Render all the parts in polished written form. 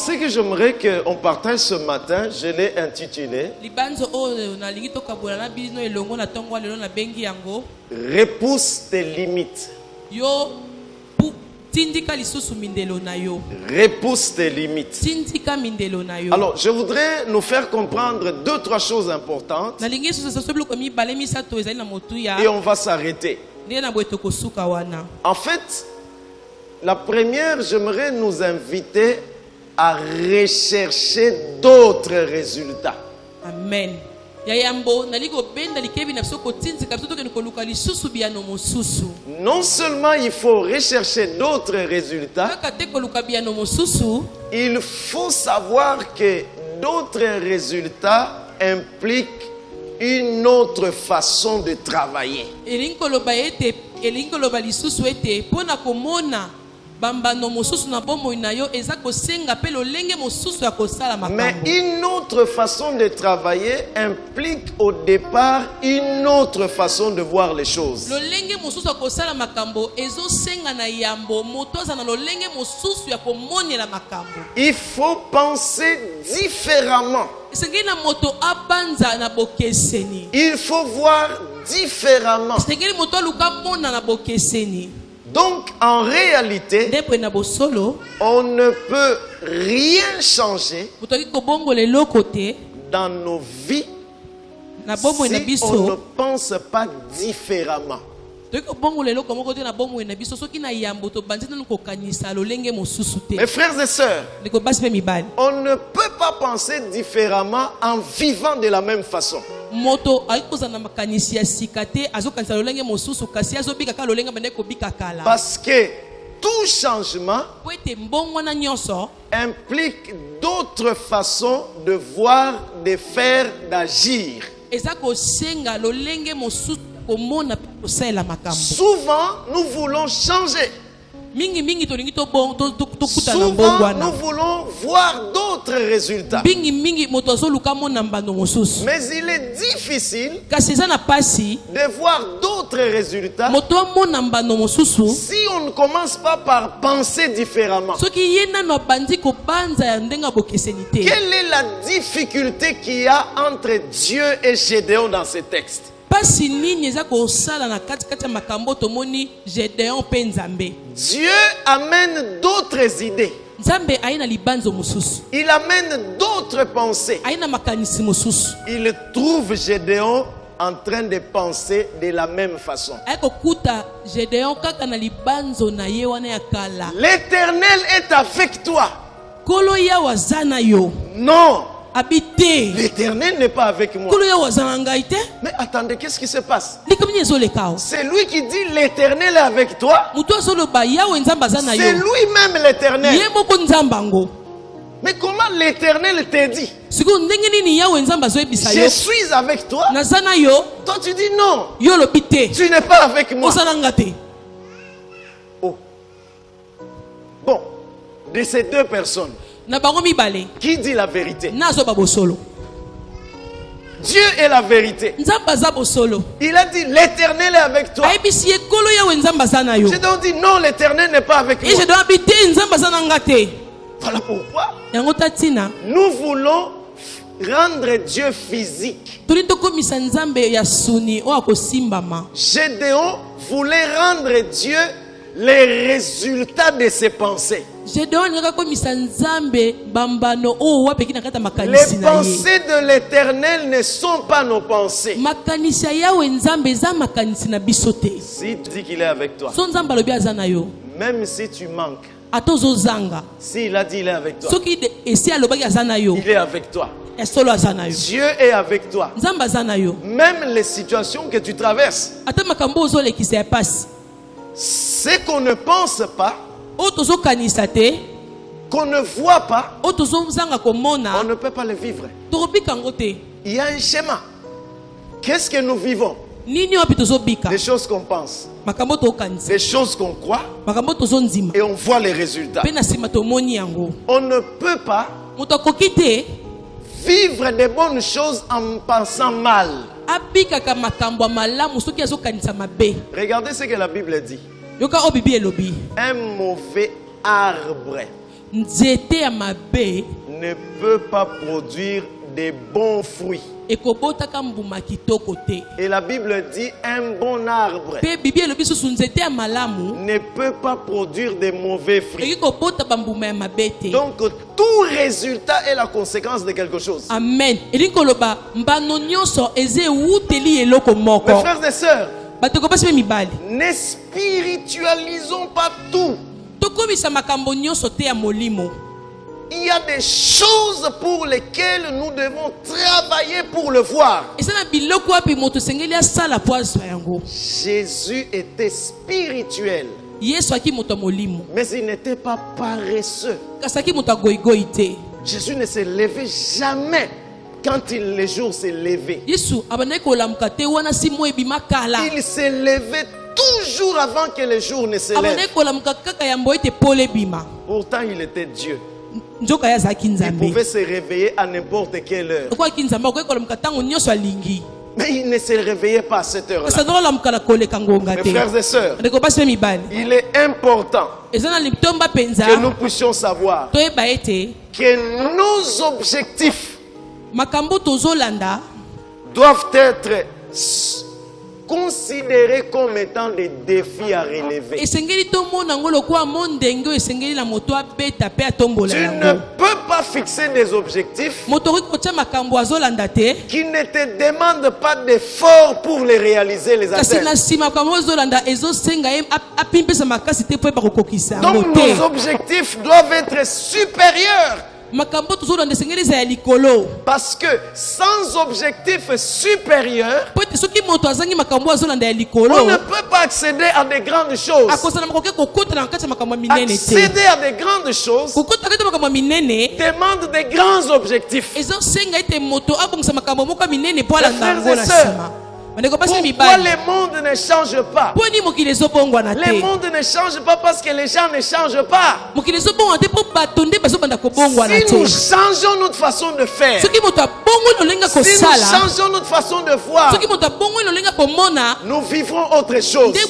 ce que j'aimerais qu'on partage ce matin, je l'ai intitulé Repousse tes limites. Repousse tes limites. Alors, je voudrais nous faire comprendre 2-3 choses importantes et on va s'arrêter. En fait, la première, j'aimerais nous inviter à rechercher d'autres résultats. Amen. Non seulement il faut rechercher d'autres résultats, il faut savoir que d'autres résultats impliquent une autre façon de travailler. Mais une autre façon de travailler implique au départ une autre façon de voir les choses. Il faut penser différemment. Il faut voir différemment. Donc, en réalité, on ne peut rien changer dans nos vies si on ne pense pas différemment. Mes frères et sœurs, on ne peut pas penser différemment en vivant de la même façon. Parce que tout changement implique d'autres façons de voir, de faire, d'agir. Souvent, nous voulons changer. Souvent, nous voulons voir d'autres résultats. Mais il est difficile de voir d'autres résultats si on ne commence pas par penser différemment. Quelle est la difficulté qu'il y a entre Dieu et Gédéon dans ce texte? Dieu amène d'autres idées. Il amène d'autres pensées. Il trouve Gédéon en train de penser de la même façon. L'Éternel est avec toi. Non. L'Éternel n'est pas avec moi. Mais attendez, qu'est-ce qui se passe? C'est lui qui dit l'Éternel est avec toi. C'est lui-même l'Éternel. Mais comment l'Éternel te dit? Je suis avec toi. Toi tu dis non. Tu n'es pas avec moi. Oh. Bon, de ces deux personnes, qui dit la vérité? Dieu est la vérité. Il a dit l'Éternel est avec toi. J'ai donc dit non, l'Éternel n'est pas avec moi. Voilà pourquoi nous voulons rendre Dieu physique. Gédéon voulait rendre Dieu les résultats de ses pensées. Les pensées de l'Éternel ne sont pas nos pensées. Si tu dis qu'il est avec toi, même si tu manques, s'il a dit il est avec toi, il est avec toi. Dieu est avec toi. Même les situations que tu traverses, ce qu'on ne pense pas, qu'on ne voit pas, on ne peut pas le vivre. Il y a un schéma. Qu'est-ce que nous vivons? Des choses qu'on pense, des choses qu'on croit, et on voit les résultats. On ne peut pas vivre des bonnes choses en pensant mal. Regardez ce que la Bible dit. Un mauvais arbre ne peut pas produire des bons fruits. Et la Bible dit un bon arbre ne peut pas produire des mauvais fruits. Donc tout résultat est la conséquence de quelque chose. Amen. Mes frères et sœurs, ne spiritualisons pas tout. Il y a des choses pour lesquelles nous devons travailler pour le voir. Jésus était spirituel, mais il n'était pas paresseux. Jésus ne s'est levé jamais quand le jour s'est levé. Il s'est levé toujours avant que le jour ne se lève. Pourtant, il était Dieu. Il pouvait se réveiller à n'importe quelle heure. Mais il ne se réveillait pas à cette heure-là. Mes frères et sœurs, il est important que nous puissions savoir que nos objectifs doivent être considérés comme étant des défis à relever. Tu ne peux pas fixer des objectifs qui ne te demandent pas d'effort pour les réaliser, les atteindre. Donc nos objectifs doivent être supérieurs. Parce que sans objectif supérieur, on ne peut pas accéder à des grandes choses. Accéder à des grandes choses demande des grands objectifs. Pourquoi le monde ne change pas? Le monde ne change pas parce que les gens ne changent pas. Si nous changeons notre façon de faire, si nous changeons notre façon de voir, nous vivrons autre chose. Mais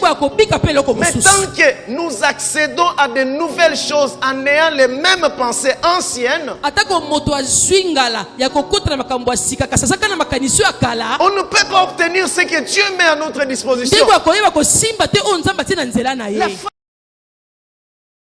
tant que nous accédons à de nouvelles choses en ayant les mêmes pensées anciennes, on ne peut pas obtenir ce que Dieu met à notre disposition.